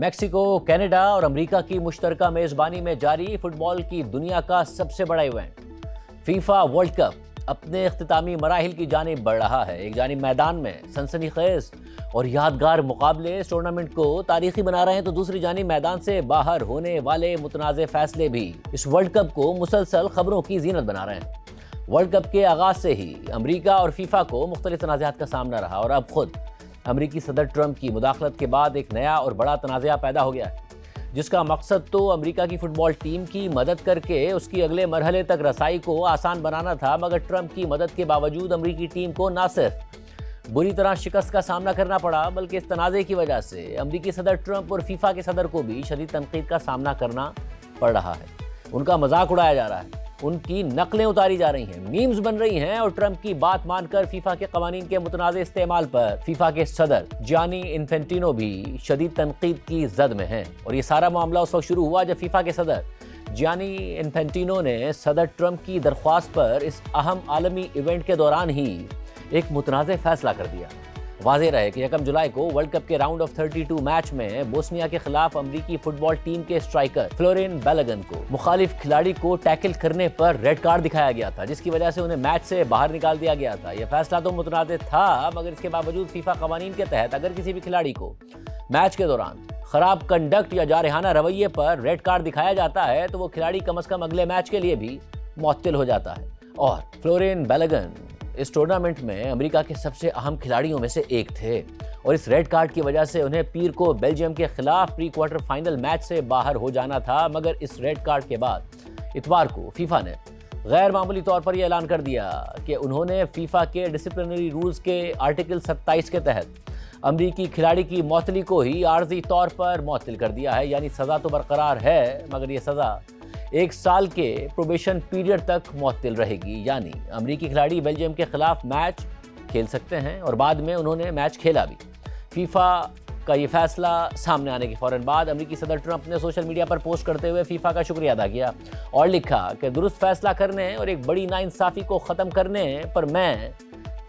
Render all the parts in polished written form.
Mexico, Canada اور امریکہ کی مشترکہ میزبانی میں جاری فٹ بال کی دنیا کا سب سے بڑا ایونٹ فیفا ورلڈ کپ اپنے اختتامی مراحل کی جانب بڑھ رہا ہے۔ ایک جانب میدان میں سنسنی خیز اور یادگار مقابلے اس ٹورنامنٹ کو تاریخی بنا رہے ہیں، تو دوسری جانب میدان سے باہر ہونے والے متنازع فیصلے بھی اس ورلڈ کپ کو مسلسل خبروں کی زینت بنا رہے ہیں۔ ورلڈ کپ کے آغاز سے ہی امریکہ اور فیفا کو مختلف تنازعات کا سامنا رہا، اور اب خود امریکی صدر ٹرمپ کی مداخلت کے بعد ایک نیا اور بڑا تنازعہ پیدا ہو گیا ہے، جس کا مقصد تو امریکہ کی فٹ بال ٹیم کی مدد کر کے اس کی اگلے مرحلے تک رسائی کو آسان بنانا تھا، مگر ٹرمپ کی مدد کے باوجود امریکی ٹیم کو نہ صرف بری طرح شکست کا سامنا کرنا پڑا، بلکہ اس تنازع کی وجہ سے امریکی صدر ٹرمپ اور فیفا کے صدر کو بھی شدید تنقید کا سامنا کرنا پڑ رہا ہے۔ ان کا مذاق اڑایا جا رہا ہے، ان کی نقلیں اتاری جا رہی ہیں، میمز بن رہی ہیں، اور ٹرمپ کی بات مان کر فیفا کے قوانین کے متنازع استعمال پر فیفا کے صدر جانی انفینٹینو بھی شدید تنقید کی زد میں ہیں۔ اور یہ سارا معاملہ اس وقت شروع ہوا جب فیفا کے صدر جانی انفینٹینو نے صدر ٹرمپ کی درخواست پر اس اہم عالمی ایونٹ کے دوران ہی ایک متنازع فیصلہ کر دیا۔ واضح رہے کہ 1 جولائی کو ورلڈ کپ کے راؤنڈ آف 32 میچ میں بوسنیا کے خلاف امریکی فٹ بال ٹیم کے اسٹرائکر فلورین بیلگن کو مخالف کھلاڑی کو ٹیکل کرنے پر ریڈ کارڈ دکھایا گیا تھا، جس کی وجہ سے انہیں میچ سے باہر نکال دیا گیا تھا۔ یہ فیصلہ تو متنازع تھا، مگر اس کے باوجود فیفا قوانین کے تحت اگر کسی بھی کھلاڑی کو میچ کے دوران خراب کنڈکٹ یا جارحانہ رویے پر ریڈ کارڈ دکھایا جاتا ہے تو وہ کھلاڑی کم از کم اگلے میچ کے لیے بھی معطل ہو جاتا ہے۔ اور فلورین بیلگن اس ٹورنامنٹ میں امریکہ کے سب سے اہم کھلاڑیوں میں سے ایک تھے، اور اس ریڈ کارڈ کی وجہ سے انہیں پیر کو بیلجیم کے خلاف پری کوارٹر فائنل میچ سے باہر ہو جانا تھا۔ مگر اس ریڈ کارڈ کے بعد اتوار کو فیفا نے غیر معمولی طور پر یہ اعلان کر دیا کہ انہوں نے فیفا کے ڈسپلنری رولز کے آرٹیکل 27 کے تحت امریکی کھلاڑی کی معطلی کو ہی عارضی طور پر معطل کر دیا ہے، یعنی سزا تو برقرار ہے، مگر یہ سزا 1 سال کے پروبیشن پیریڈ تک معطل رہے گی۔ یعنی امریکی کھلاڑی بیلجیم کے خلاف میچ کھیل سکتے ہیں، اور بعد میں انہوں نے میچ کھیلا بھی۔ فیفا کا یہ فیصلہ سامنے آنے کے فوراً بعد امریکی صدر ٹرمپ نے سوشل میڈیا پر پوسٹ کرتے ہوئے فیفا کا شکریہ ادا کیا اور لکھا کہ درست فیصلہ کرنے اور ایک بڑی ناانصافی کو ختم کرنے پر میں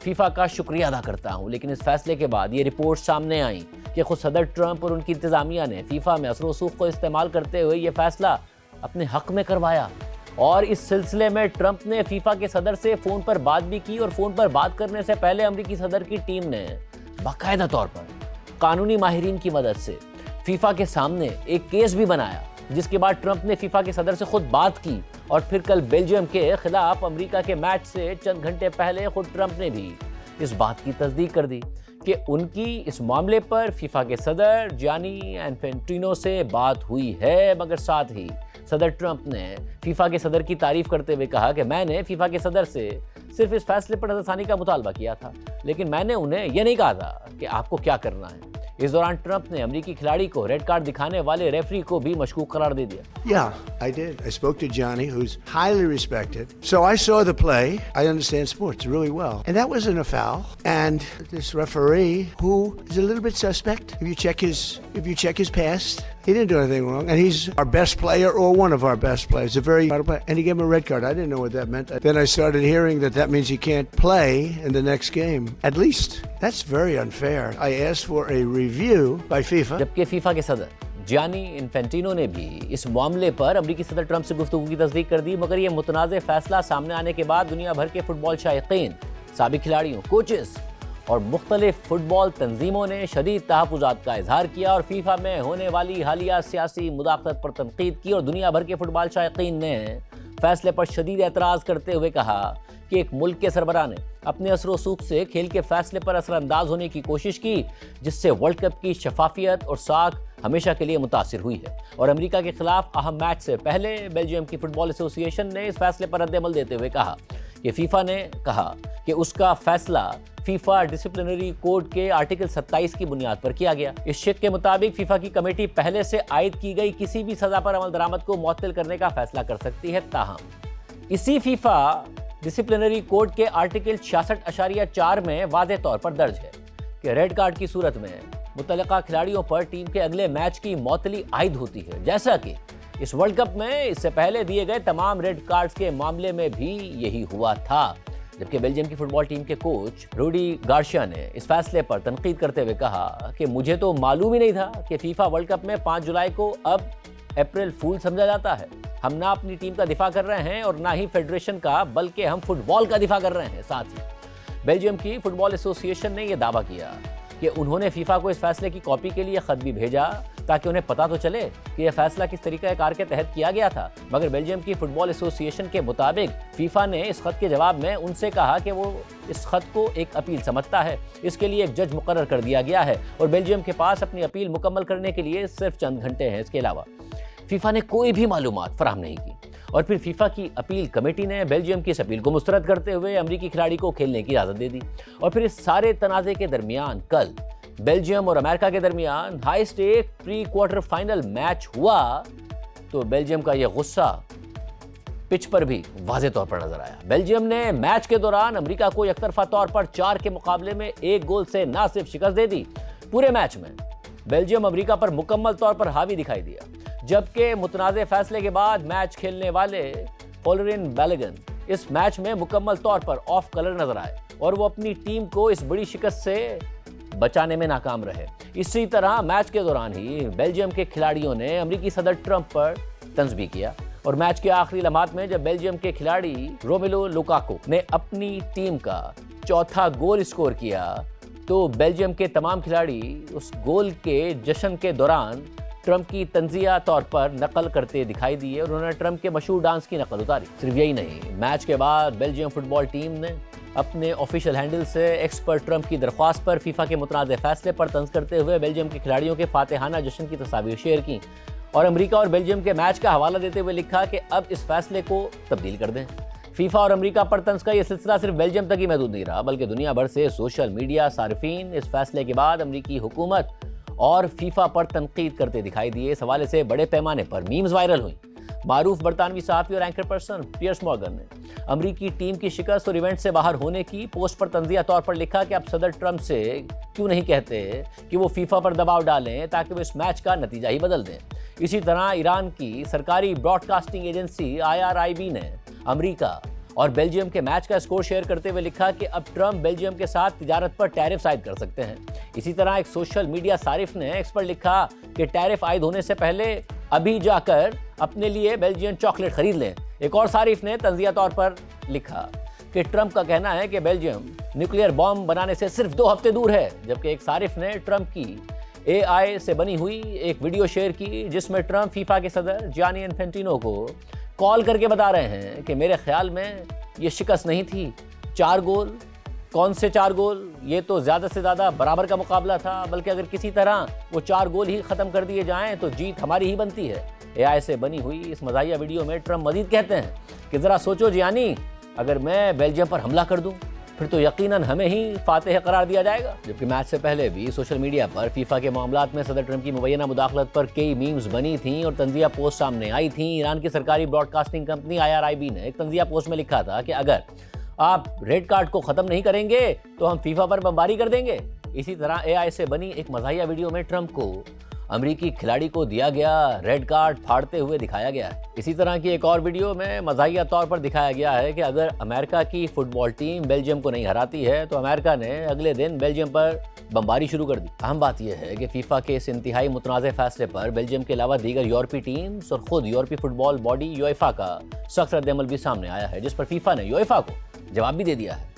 فیفا کا شکریہ ادا کرتا ہوں۔ لیکن اس فیصلے کے بعد یہ رپورٹ سامنے آئیں کہ خود صدر ٹرمپ اور ان کی انتظامیہ نے فیفا میں اثر و رسوخ کو استعمال کرتے ہوئے یہ فیصلہ اپنے حق میں کروایا، اور اس سلسلے میں ٹرمپ نے فیفا کے صدر سے فون پر بات بھی کی، اور فون پر بات کرنے سے پہلے امریکی صدر کی ٹیم نے باقاعدہ طور پر قانونی ماہرین کی مدد سے فیفا کے سامنے ایک کیس بھی بنایا، جس کے بعد ٹرمپ نے فیفا کے صدر سے خود بات کی، اور پھر کل بیلجیم کے خلاف امریکہ کے میچ سے چند گھنٹے پہلے خود ٹرمپ نے بھی اس بات کی تصدیق کر دی کہ ان کی اس معاملے پر فیفا کے صدر جانی انفینٹینو سے بات ہوئی ہے۔ مگر ساتھ ہی صدر ٹرمپ نے فیفا کے صدر کی تعریف کرتے ہوئے کہا کہ میں نے فیفا کے صدر سے صرف اس فیصلے پر نظر ثانی کا مطالبہ کیا تھا، لیکن میں نے انہیں یہ نہیں کہا تھا کہ آپ کو کیا کرنا ہے۔ اس دوران ٹرمپ نے امریکی کھلاڑی کو ریڈ کارڈ دکھانے والے ریفری کو بھی مشکوک قرار دے دیا۔ Yeah, I did. I spoke to Johnny, who's highly respected. So I saw the play. I understand sports really well. And that wasn't a foul. And this referee, who is a little bit suspect, if you check his past, he didn't do anything wrong. And he's our best player, or one of our best players. A very vital player. And he gave him a red card. I didn't know what that meant. Then I started hearing that means he can't play in the next game. At least. That's very unfair. I asked for a review by FIFA. جبکہ FIFA کے صدر جانی انفینٹینو نے بھی اس معاملے پر امریکی صدر Trump سے گفتگو کی تصدیق کر دی، مگر یہ متنازع فیصلہ سامنے آنے کے بعد دنیا بھر کے فٹ بال شائقین، سابق کھلاڑیوں، کوچز اور مختلف فٹ بال تنظیموں نے شدید تحفظات کا اظہار کیا، اور فیفا میں ہونے والی حالیہ سیاسی مداخلت پر تنقید کی، اور دنیا بھر کے فٹ بال شائقین نے فیصلے پر شدید اعتراض کرتے ہوئے کہا کہ ایک ملک کے سربراہ نے اپنے اثر و رسوخ سے کھیل کے فیصلے پر اثر انداز ہونے کی کوشش کی، جس سے ورلڈ کپ کی شفافیت اور ساکھ ہمیشہ کے لیے متاثر ہوئی ہے۔ اور امریکہ کے خلاف اہم میچ سے پہلے بیلجیم کی فٹ بال ایسوسی ایشن نے اس فیصلے پر رد عمل دیتے ہوئے کہا کہ فیفا نے کہا کہ اس کا فیصلہ فیفا ڈسپلنری کوڈ کے آرٹیکل 27 کی بنیاد پر کیا گیا۔ اس شق کے مطابق فیفا کی کمیٹی پہلے سے عائد کی گئی کسی بھی سزا پر عمل درآمد کو معطل کرنے کا فیصلہ کر سکتی ہے۔ تاہم اسی فیفا ڈسپلنری کوڈ کے آرٹیکل 66.4 میں واضح طور پر درج ہے کہ ریڈ کارڈ کی صورت میں متعلقہ کھلاڑیوں پر ٹیم کے اگلے میچ کی معطلی عائد ہوتی ہے، جیسا کہ اس ورلڈ کپ میں اس سے پہلے دیے گئے تمام ریڈ کارڈز کے معاملے میں بھی یہی ہوا تھا۔ जबकि बेल्जियम की फुटबॉल टीम के कोच रूडी गार्शिया ने इस फैसले पर तनकीद करते हुए कहा कि मुझे तो मालूम ही नहीं था कि फीफा वर्ल्ड कप में 5 जुलाई को अब अप्रैल फूल समझा जाता है। हम ना अपनी टीम का दिफा कर रहे हैं और ना ही फेडरेशन का, बल्कि हम फुटबॉल का दिफा कर रहे हैं। साथ ही बेल्जियम की फुटबॉल एसोसिएशन ने यह दावा किया कि उन्होंने फीफा को इस फैसले की कॉपी के लिए खत भी भेजा ताकि उन्हें पता तो चले कि यह फैसला किस तरीक़ाकार के तहत किया गया था। मगर बेल्जियम की फुटबॉल एसोसिएशन के मुताबिक फीफा ने इस खत के जवाब में उनसे कहा कि वो इस खत को एक अपील समझता है। इसके लिए एक जज मुकर्रर कर दिया गया है और बेल्जियम के पास अपनी अपील मुकम्मल करने के लिए सिर्फ चंद घंटे हैं। इसके अलावा फीफा ने कोई भी मालूमात फराहम नहीं की और फिर फीफा की अपील कमेटी ने बेल्जियम की इस अपील को मुस्तरद करते हुए अमरीकी खिलाड़ी को खेलने की इजाज़त दे दी। और फिर इस सारे तनाज़े के दरमियान कल बेल्जियम और अमेरिका के दरमियान high stake pre quarter final match हुआ तो बेल्जियम का यह गुस्सा पिच पर भी वाज़े तौर पर नजर आया। बेल्जियम ने मैच के दौरान अमेरिका को एकतरफा तौर पर 4 के मुकाबले में 1 गोल से ना सिर्फ शिकस्त दे दी, पूरे मैच में बेल्जियम अमेरिका पर मुकम्मल तौर पर हावी दिखाई दिया। जबकि मुतनाज़े फैसले के बाद मैच खेलने वाले फ्लोरिन बैलेगन इस मैच में मुकम्मल तौर पर ऑफ कलर नजर आए और वो अपनी टीम को इस बड़ी शिकस्त से बचाने में नाकाम रहे। इसी तरह मैच के दौरान ही बेल्जियम के खिलाड़ियों ने अमेरिकी सदर ट्रंप पर तंज भी किया और मैच के आखिरी लम्हात में जब बेल्जियम के खिलाड़ी रोमेलो लुकाकू ने अपनी टीम का चौथा गोल स्कोर किया तो बेल्जियम के तमाम खिलाड़ी उस गोल के जश्न के दौरान ट्रंप की तंजिया तौर पर नकल करते दिखाई दिए और उन्होंने ट्रंप के मशहूर डांस की नकल उतारी। सिर्फ यही नहीं, मैच के बाद बेल्जियम फुटबॉल टीम ने अपने ऑफिशियल हैंडल से एक्स पर ट्रंप की दरख्वास्त पर फीफा के मुतनाज़ फैसले पर तंज करते हुए बेल्जियम के खिलाड़ियों के फातिहाना जश्न की तस्वीर शेयर की और अमेरिका और बेल्जियम के मैच का हवाला देते हुए लिखा कि अब इस फैसले को तब्दील कर दें। फीफा और अमेरिका पर तंज का यह सिलसिला सिर्फ बेल्जियम तक ही महदूद नहीं रहा, बल्कि दुनिया भर से सोशल मीडिया सार्फिन इस फैसले के बाद अमेरिकी हुकूमत और फीफा पर तनकीद करते दिखाई दिए। इस हवाले से बड़े पैमाने पर मीम्स वायरल हुई। मारूफ बरतानवी सहाफ़ी और एंकर पर्सन पियर्स मॉर्गन ने अमरीकी टीम की शिकस्त और इवेंट से बाहर होने की पोस्ट पर तंजिया तौर पर लिखा कि अब सदर ट्रंप से क्यों नहीं कहते कि वो फीफा पर दबाव डालें ताकि वो इस मैच का नतीजा ही बदल दें। इसी तरह ईरान की सरकारी ब्रॉडकास्टिंग एजेंसी IRIB ने अमरीका और बेल्जियम के मैच का स्कोर शेयर करते हुए लिखा कि अब ट्रंप बेल्जियम के साथ तिजारत पर टैरिफ आयद कर सकते हैं। इसी तरह एक सोशल मीडिया सारिफ ने एक्स पर लिखा कि टैरिफ आयद होने से पहले अभी जाकर अपने लिए बेल्जियन चॉकलेट खरीद लें। एक और सारिफ ने तंजिया तौर पर लिखा कि ट्रंप का कहना है कि बेल्जियम न्यूक्लियर बॉम्ब बनाने से सिर्फ 2 हफ्ते दूर है। जबकि एक सारिफ ने ट्रंप की AI से बनी हुई एक वीडियो शेयर की जिसमें ट्रंप फीफा के सदर जियानी इन्फेंटिनो को कॉल करके बता रहे हैं कि मेरे ख्याल में ये शिकस्त नहीं थी। 4 गोल, कौन से 4 गोल, ये तो ज़्यादा से ज़्यादा बराबर का मुकाबला था, बल्कि अगर किसी तरह वो 4 गोल ही ख़त्म कर दिए जाएं तो जीत हमारी ही बनती है। AI से बनी हुई इस मज़ाहिया वीडियो में ट्रंप मज़ीद कहते हैं कि ज़रा सोचो जियानी, अगर मैं बेल्जियम पर हमला कर दूं फिर तो यकीनन हमें ही फातेह करार दिया जाएगा। जबकि मैच से पहले भी सोशल मीडिया पर फीफा के मामलात में सदर ट्रंप की मुबैना मुदाखलत पर कई मीम्स बनी थीं और तंजिया पोस्ट सामने आई थीं। ईरान की सरकारी ब्रॉडकास्टिंग कंपनी IRIB ने एक तंजिया पोस्ट में लिखा था कि अगर आप रेड कार्ड को ख़त्म नहीं करेंगे तो हम फीफा पर बमबारी कर देंगे। इसी तरह AI से बनी एक मज़ाहिया वीडियो में ट्रंप को अमरीकी खिलाड़ी को दिया गया रेड कार्ड फाड़ते हुए दिखाया गया है। इसी तरह की एक और वीडियो में मज़ाहिया तौर पर दिखाया गया है कि अगर अमेरिका की फुटबॉल टीम बेल्जियम को नहीं हराती है तो अमेरिका ने अगले दिन बेल्जियम पर बमबारी शुरू कर दी। अहम बात यह है कि फीफा के इस इंतहाई मुतनाज़े फैसले पर बेल्जियम के अलावा दीगर यूरोपीय टीम्स और खुद यूरोपीय फुटबॉल बॉडी UEFA का सख्त रद्द-ए-अमल भी सामने आया है, जिस पर फीफा ने UEFA को जवाब भी दे दिया है।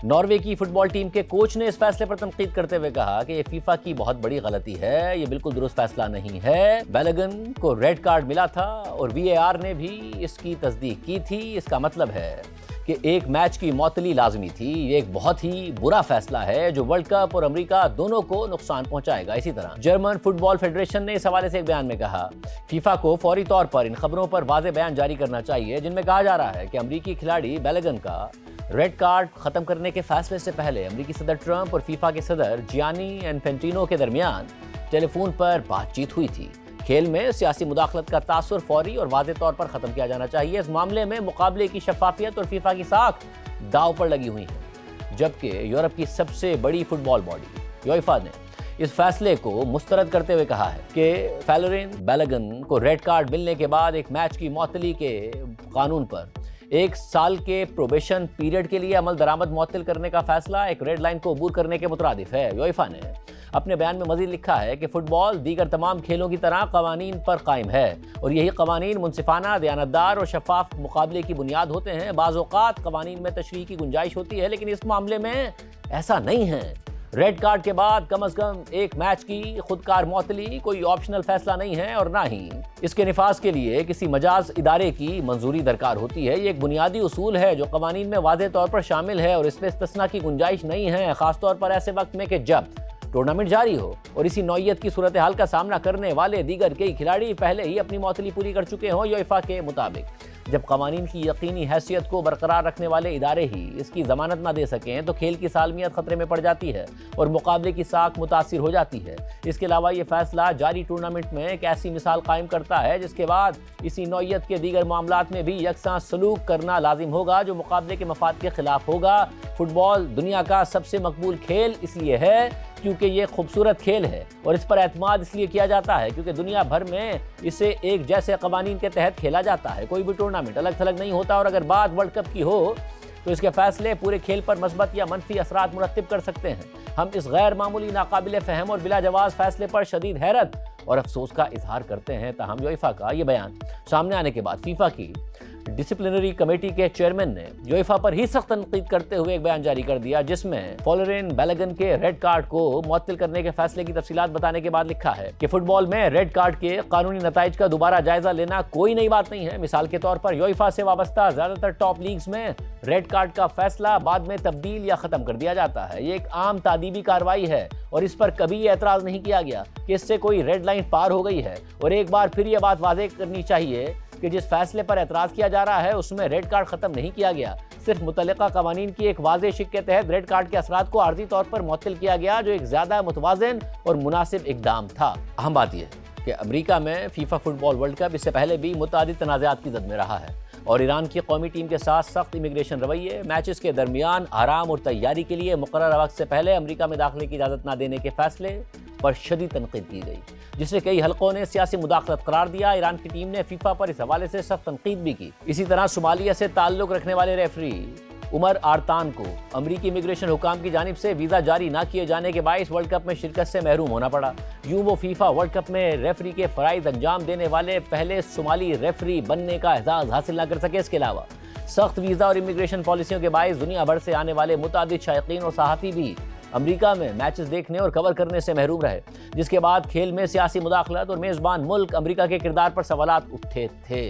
नॉर्वे की फुटबॉल टीम के कोच ने इस फैसले पर तनकीद करते हुए कहा कि ये फीफा की बहुत बड़ी गलती है, ये बिल्कुल दुरुस्त फैसला नहीं है। बैलेगन को रेड कार्ड मिला था और VAR ने भी इसकी तस्दीक की थी। इसका मतलब है कि एक मैच की मौतली लाजमी थी। ये एक बहुत ही बुरा फैसला है जो वर्ल्ड कप और अमेरिका दोनों को नुकसान पहुंचाएगा। इसी तरह जर्मन फुटबॉल फेडरेशन ने इस हवाले से एक बयान में कहा, फीफा को फौरी तौर पर इन खबरों पर वाज़ेह बयान जारी करना चाहिए जिनमें कहा जा रहा है कि अमेरिकी खिलाड़ी बैलेगन का रेड कार्ड खत्म करने के फैसले से पहले अमेरिकी सदर ट्रंप और फीफा के सदर जियानी इन्फेंटिनो के दरमियान टेलीफोन पर बातचीत हुई थी। खेल में सियासी मुदाखलत का तासुर फौरी और वाज़ेह तौर पर ख़त्म किया जाना चाहिए। इस मामले में मुकाबले की शफाफियत और फीफा की साख दाव पर लगी हुई है। जबकि यूरोप की सबसे बड़ी फुटबॉल बॉडी UEFA ने इस फैसले को मुस्तरद करते हुए कहा है कि फ्लोरिन बैलेगन को रेड कार्ड मिलने के बाद एक मैच की मौतली के कानून पर 1 साल के प्रोबेशन पीरियड के लिए अमल दरामद मुअत्तल करने का फैसला एक रेड लाइन को अबूर करने के मुतरादिफ है। यूएफा ने अपने बयान में मजीद लिखा है कि फुटबॉल दीगर तमाम खेलों की तरह कवानीन पर कायम है और यही कवानीन मुनसिफाना, दयानतदार और शफाफ मुकाबले की बुनियाद होते हैं। बाज़ औक़ात कवानीन में तशरीह की गुंजाइश होती है, लेकिन इस मामले में ऐसा नहीं है। रेड कार्ड के बाद कम से कम एक मैच की खुदकार मुअत्तली कोई ऑप्शनल फैसला नहीं है और ना ही इसके निफाज के लिए किसी मजाज इदारे की मंजूरी दरकार होती है। ये एक बुनियादी उसूल है जो कवानीन में वाज़ेह तौर पर शामिल है और इसमें इस्तिस्ना की गुंजाइश नहीं है, खासतौर पर ऐसे वक्त में कि जब टूर्नामेंट जारी हो और इसी नौइयत की सूरत हाल का सामना करने वाले दीगर कई खिलाड़ी पहले ही अपनी मुअत्तली पूरी कर चुके हों। यूएफा के मुताबिक जब कवानीन की यकीनी हैसियत को बरकरार रखने वाले इदारे ही इसकी जमानत ना दे सकें तो खेल की सालमियत खतरे में पड़ जाती है और मुकाबले की साख मुतासिर हो जाती है। इसके अलावा ये फैसला जारी टूर्नामेंट में एक ऐसी मिसाल कायम करता है जिसके बाद इसी नौइयत के दीगर मामलात में भी यकसां सलूक करना लाजिम होगा जो मुकाबले के मफाद के खिलाफ होगा। फुटबॉल दुनिया का सबसे मकबूल खेल इसलिए है क्योंकि ये खूबसूरत खेल है और इस पर एतमाद इसलिए किया जाता है क्योंकि दुनिया भर में इसे एक जैसे कवानीन के तहत खेला जाता है। कोई भी टूर्नामेंट अलग थलग नहीं होता और अगर बात वर्ल्ड कप की हो तो इसके फैसले पूरे खेल पर मस्बत या मनफी असरात मुरत्तिब कर सकते हैं। हम इस गैर मामूली, नाकाबिल फ़हम और बिला जवाज़ फैसले पर शदीद हैरत और अफसोस का इजहार करते हैं। ताहम यूएफा का ये बयान सामने आने के बाद फीफा की डिसिप्लिनरी कमेटी के चेयरमैन ने यूएफा पर ही सख्त तनकीद करते हुए एक बयान जारी कर दिया जिसमें फॉलोरेन बैलोगन के रेड कार्ड को मुअत्तल करने के फैसले की तफसीलात बताने के बाद लिखा है कि फुटबॉल में रेड कार्ड के कानूनी नताइज का दोबारा जायजा लेना कोई नई बात नहीं है। मिसाल के तौर पर यूएफा से वाबस्ता ज्यादातर टॉप लीग्स में रेड कार्ड का फैसला बाद में तब्दील या खत्म कर दिया जाता है। ये एक आम तादीबी कार्रवाई है और इस पर कभी एतराज नहीं किया गया कि इससे कोई रेड लाइन पार हो गई है। और एक बार फिर ये बात वाज़ेह करनी चाहिए कि जिस फैसले पर एतराज़ किया जा रहा है उसमें रेड कार्ड खत्म नहीं किया गया, सिर्फ मुतल्लिका कवानीन की एक वाज़ेह शिक के तहत रेड कार्ड के असरात को आर्जी तौर पर मुअत्तल किया गया जो एक ज़्यादा मुतवाज़िन और मुनासिब इक़दाम था। अहम बात यह कि अमेरिका में फीफा फुटबॉल वर्ल्ड कप इससे पहले भी मुतादिद तनाज़ात की जद में रहा है और ईरान की कौमी टीम के साथ सख्त इमिग्रेशन रवैये, मैचेस के दरमियान आराम और तैयारी के लिए मुकर्रर वक्त से पहले अमेरिका में दाखिले की इजाज़त न देने के फैसले पर शदीद तनकीद की गई जिसे कई हलकों ने सियासी मुदाखलत करार दिया। ईरान की टीम ने फीफा पर इस हवाले से सख्त तनकीद भी की। इसी तरह सोमालिया से ताल्लुक़ रखने वाले रेफरी उमर आरतान को अमरीकी इमिग्रेशन हुकाम की जानिब से वीज़ा जारी न किए जाने के बायस वर्ल्ड कप में शिरकत से महरूम होना पड़ा। यूं वो फीफा वर्ल्ड कप में रेफरी के फ़राइज़ अंजाम देने वाले पहले सोमाली रेफरी बनने का एजाज़ हासिल न कर सके। इसके अलावा सख्त वीज़ा और इमिग्रेशन पॉलिसियों के बायस दुनिया भर से आने वाले मुतादिद शायकीन और सहाफ़ी भी अमेरिका में मैचेस देखने और कवर करने से महरूम रहे, जिसके बाद खेल में सियासी मुदाखलत और मेज़बान मुल्क अमेरिका के किरदार पर सवालात उठे थे।